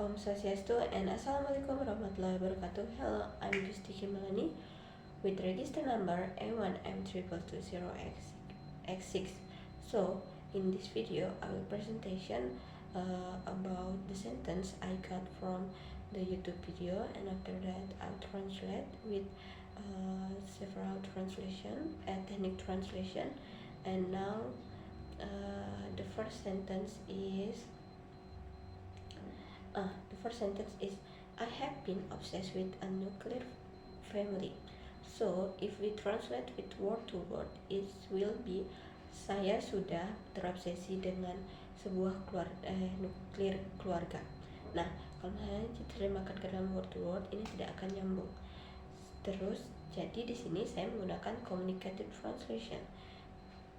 Om Swastiastu and Assalamualaikum warahmatullahi wabarakatuh. Hello, I'm Justiki Melanie with register number A1M2220X6. So, in this video, I will presentation about the sentence I got from the YouTube video, and after that, I'll translate with several translation, ethnic translation. And now, the first sentence is. The first sentence is, I have been obsessed with a nuclear family. So, if we translate with word to word, it will be, saya sudah terobsesi dengan sebuah nuklir keluarga. Nah, kalau hanya diterjemahkan ke dalam word to word, ini tidak akan nyambung. Terus, jadi di sini saya menggunakan communicative translation,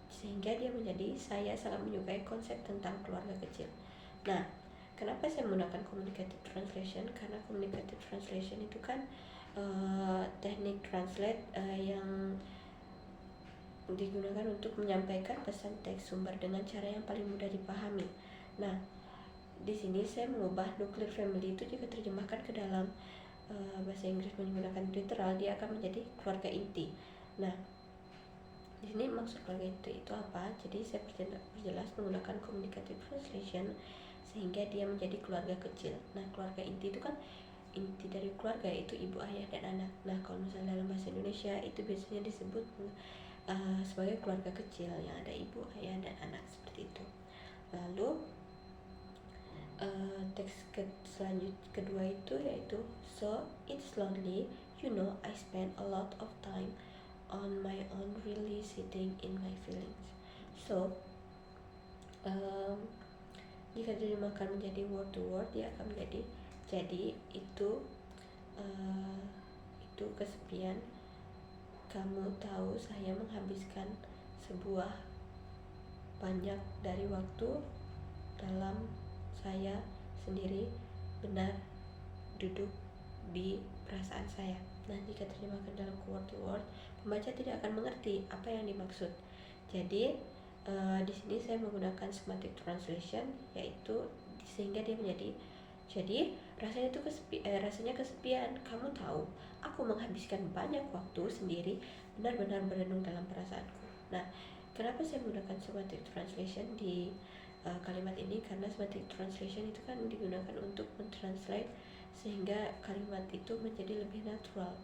sehingga dia menjadi, saya sangat menyukai konsep tentang keluarga kecil. Nah, kenapa saya menggunakan communicative translation? Karena communicative translation itu kan teknik translate yang digunakan untuk menyampaikan pesan teks sumber dengan cara yang paling mudah dipahami. Nah, di sini saya mengubah nuclear family itu jika terjemahkan ke dalam bahasa Inggris menggunakan literal, dia akan menjadi keluarga inti. Nah, di sini maksud keluarga inti itu apa? Jadi saya perjelas menggunakan communicative translation sehingga dia menjadi keluarga kecil. Nah, keluarga inti itu kan, inti dari keluarga itu ibu, ayah, dan anak. Nah, kalau misalnya dalam bahasa Indonesia itu biasanya disebut sebagai keluarga kecil yang ada ibu, ayah, dan anak, seperti itu. Lalu teks kedua itu yaitu, so it's lonely, I spend a lot of time on my own, really sitting in my feelings. So jika diterjemahkan menjadi word to word, dia akan menjadi, jadi itu kesepian. Kamu tahu, saya menghabiskan sebuah banyak dari waktu dalam saya sendiri, benar duduk di perasaan saya. Nah, jika terjemahkan dalam word to word, pembaca tidak akan mengerti apa yang dimaksud. Jadi di sini saya menggunakan semantic translation, yaitu sehingga dia menjadi, jadi rasanya itu rasanya kesepian. Kamu tahu, aku menghabiskan banyak waktu sendiri, benar-benar berenung dalam perasaanku. Nah, kenapa saya menggunakan semantic translation di kalimat ini? Karena semantic translation itu kan digunakan untuk mentranslate sehingga kalimat itu menjadi lebih natural.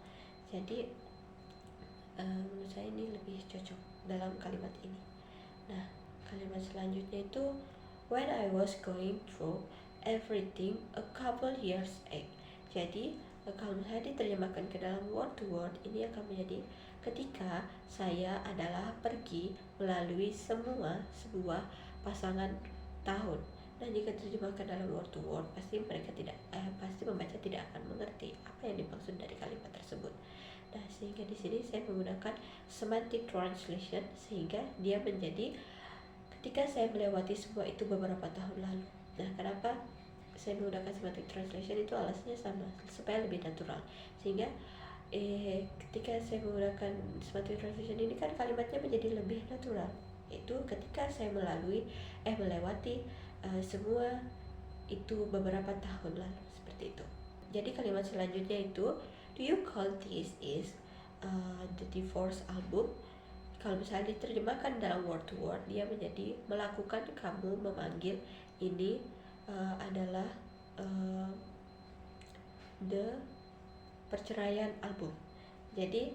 Jadi menurut saya ini lebih cocok dalam kalimat ini. Nah, kalimat selanjutnya itu, when I was going through everything a couple years ago. Jadi kalau misalnya diterjemahkan ke dalam word to word, ini akan menjadi, ketika saya adalah pergi melalui sebuah pasangan tahun. Nah, jika terjemahkan dalam word to word, pasti pembaca tidak akan mengerti apa yang dimaksud dari kalimat tersebut. Nah, sehingga di sini saya menggunakan semantic translation sehingga dia menjadi, ketika saya melewati semua itu beberapa tahun lalu. Nah, kenapa saya menggunakan semantic translation? Itu alasannya sama, supaya lebih natural. Sehingga ketika saya menggunakan semantic translation ini kan kalimatnya menjadi lebih natural. Itu ketika saya melewati semua itu beberapa tahun lalu, seperti itu. Jadi kalimat selanjutnya itu, do you call this is the divorce album? Kalau misalnya diterjemahkan dalam word to word, dia menjadi, melakukan, kamu memanggil ini adalah the perceraian album. Jadi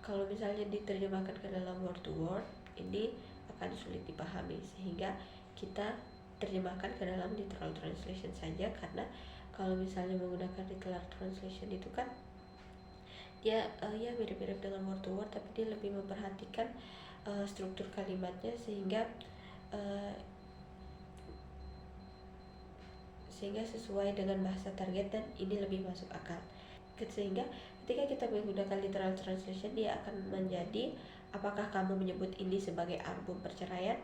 kalau misalnya diterjemahkan ke dalam word to word, ini akan sulit dipahami, sehingga kita terjemahkan ke dalam literal translation saja. Karena kalau misalnya menggunakan literal translation itu kan dia ya mirip-mirip dengan word to word, tapi dia lebih memperhatikan struktur kalimatnya sehingga sesuai dengan bahasa target, dan ini lebih masuk akal. Sehingga ketika kita menggunakan literal translation, dia akan menjadi, apakah kamu menyebut ini sebagai album perceraian?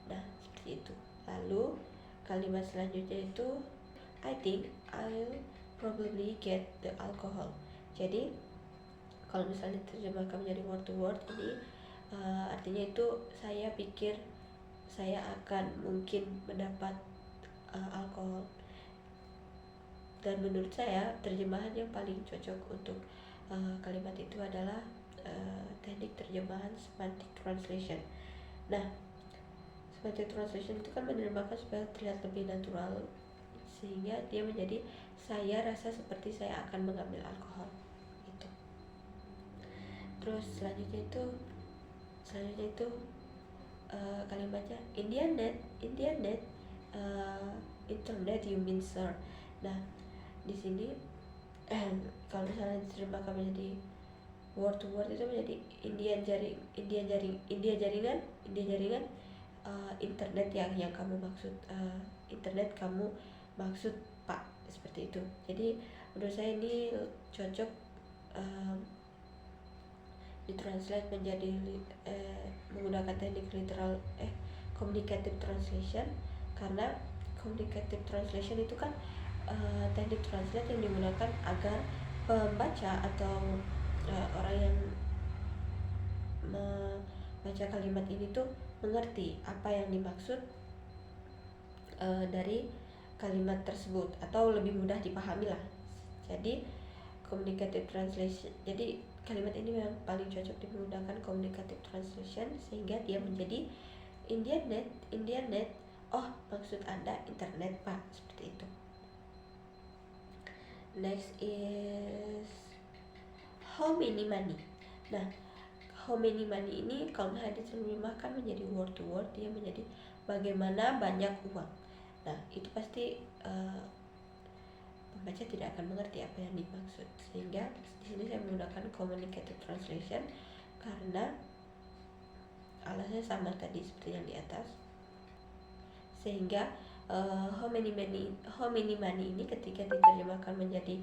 Nah, seperti itu. Lalu kalimat selanjutnya itu, I think I'll probably get the alcohol. Jadi kalau misalnya diterjemahkan menjadi word to word, ini artinya itu, saya pikir saya akan mungkin mendapat alkohol. dan menurut saya terjemahan yang paling cocok untuk kalimat itu adalah teknik terjemahan semantic translation. Nah, semantic translation itu kan menerjemahkan supaya terlihat lebih natural, sehingga dia menjadi saya rasa seperti saya akan mengambil alkohol itu. Terus selanjutnya itu kalimatnya Indianet internet you mean sir. Nah, di sini kalau misalnya diterjemahkan menjadi word to word itu menjadi India jaringan internet yang kamu maksud, internet kamu maksud Pak, seperti itu. Jadi menurut saya ini cocok ditranslate menjadi menggunakan teknik literal communicative translation, karena communicative translation itu kan teknik translate yang digunakan agar pembaca atau orang yang membaca kalimat ini tuh mengerti apa yang dimaksud dari kalimat tersebut, atau lebih mudah dipahami lah. Jadi communicative translation, jadi kalimat ini memang paling cocok menggunakan communicative translation, sehingga dia menjadi Indianet, oh maksud Anda internet Pak, seperti itu. Next is how many money. Nah, how many money ini kalau diterjemahkan menjadi word to word, dia menjadi bagaimana banyak uang. Nah, itu pasti pembaca tidak akan mengerti apa yang dimaksud, sehingga di sini saya menggunakan communicative translation karena alasnya sama tadi seperti yang di atas, sehingga how many money ini ketika diterjemahkan menjadi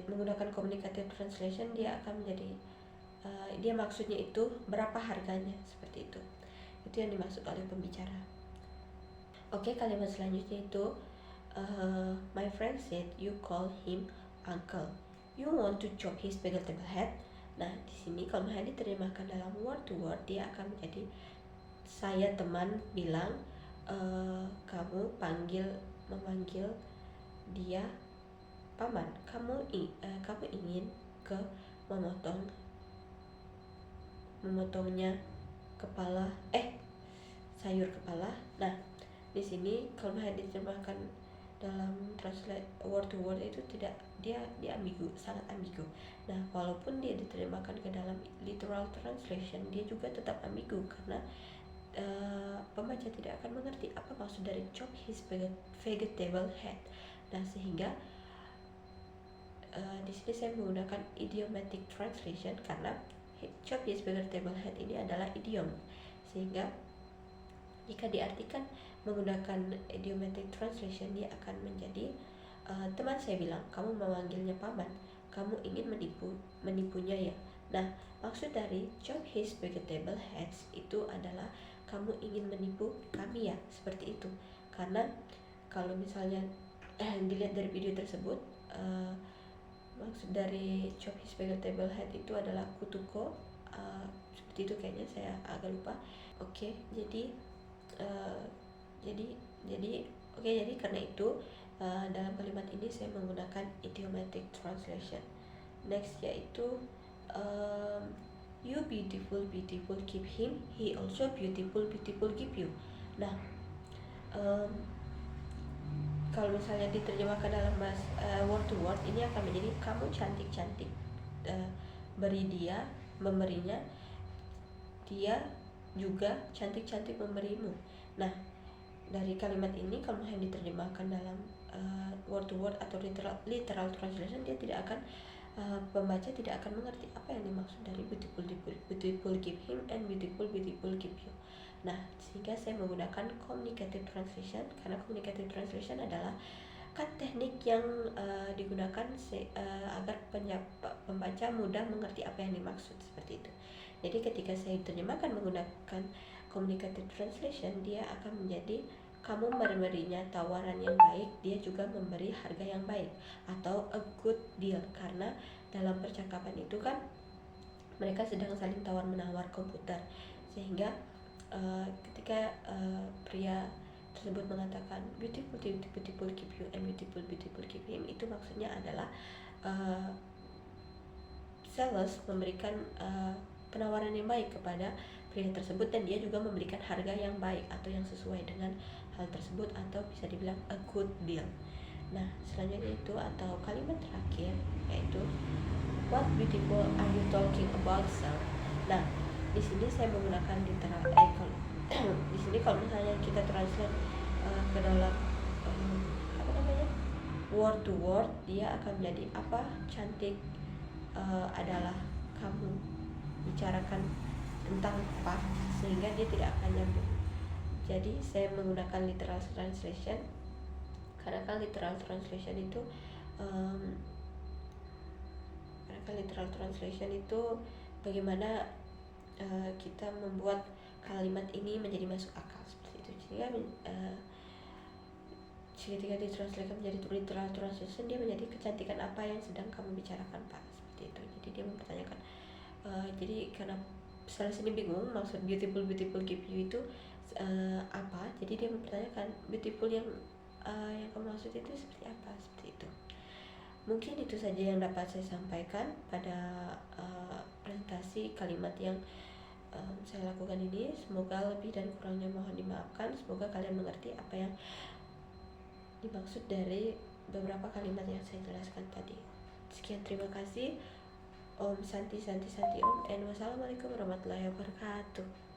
menggunakan communicative translation, dia akan menjadi dia maksudnya itu berapa harganya, seperti itu yang dimaksud oleh pembicara. Oke, kalimat selanjutnya itu my friend said you call him uncle, you want to chop his vegetable head. Nah, di sini kalau diterjemahkan dalam word to word, dia akan menjadi saya teman bilang kamu memanggil dia paman, kamu ingin ke memotongnya kepala sayur kepala. Nah, di sini kalau diterjemahkan dalam translate word to word itu tidak, dia ambigu, sangat ambigu. Nah, walaupun dia diterjemahkan ke dalam literal translation, dia juga tetap ambigu karena pembaca tidak akan mengerti apa maksud dari chop his vegetable head. Nah, sehingga di sini saya menggunakan idiomatic translation karena chop his vegetable head ini adalah idiom, sehingga jika diartikan menggunakan idiomatic translation, dia akan menjadi teman saya bilang kamu memanggilnya paman, kamu ingin menipunya ya. Nah, maksud dari chop his vegetable heads itu adalah kamu ingin menipu kami ya, seperti itu. Karena kalau misalnya dilihat dari video tersebut, maksud dari chop his vegetable head itu adalah kutuko, seperti itu kayaknya, saya agak lupa. Oke, jadi karena itu dalam kalimat ini saya menggunakan idiomatic translation. Next yaitu you beautiful keep him, he also beautiful keep you. Nah, kalau misalnya diterjemahkan dalam word to word, ini akan menjadi kamu cantik beri dia, memberinya, dia juga cantik memberimu. Nah, dari kalimat ini kalau misalnya diterjemahkan dalam word to word atau literal translation, dia tidak akan pembaca tidak akan mengerti apa yang dimaksud dari beautiful keep him and beautiful keep you. Nah, sehingga saya menggunakan communicative translation karena communicative translation adalah kan teknik yang digunakan agar pembaca mudah mengerti apa yang dimaksud, seperti itu. Jadi ketika saya terjemahkan menggunakan communicative translation, dia akan menjadi kamu memberinya tawaran yang baik, dia juga memberi harga yang baik, atau a good deal, karena dalam percakapan itu kan mereka sedang saling tawar-menawar komputer, sehingga ketika pria tersebut mengatakan beautiful, beautiful, beautiful keep you and beautiful, beautiful keep him, itu maksudnya adalah sales memberikan penawaran yang baik kepada pria tersebut, dan dia juga memberikan harga yang baik atau yang sesuai dengan hal tersebut, atau bisa dibilang a good deal. Nah, selanjutnya itu atau kalimat terakhir yaitu what beautiful are you talking about, sir? Nah, di sini saya menggunakan literal di sini kalau misalnya kita translate ke dalam apa namanya word to word, dia akan menjadi apa cantik adalah kamu bicarakan tentang apa, sehingga dia tidak akan nyambung. Jadi saya menggunakan literal translation karena kan literal translation itu bagaimana kita membuat kalimat ini menjadi masuk akal seperti itu. Sehingga ketika ditranslate menjadi literal translation, dia menjadi kecantikan apa yang sedang kamu bicarakan, Pak, seperti itu. Jadi dia mempertanyakan jadi karena setelah sini bingung maksud beautiful, beautiful keep you itu apa, jadi dia mempertanyakan beautiful yang kamu maksud itu seperti apa, seperti itu. Mungkin itu saja yang dapat saya sampaikan pada presentasi kalimat yang saya lakukan ini. Semoga lebih dan kurangnya mohon dimaafkan. Semoga kalian mengerti apa yang dimaksud dari beberapa kalimat yang saya jelaskan tadi. Sekian, terima kasih. Om Santi Santi Santi Om, and wassalamualaikum warahmatullahi wabarakatuh.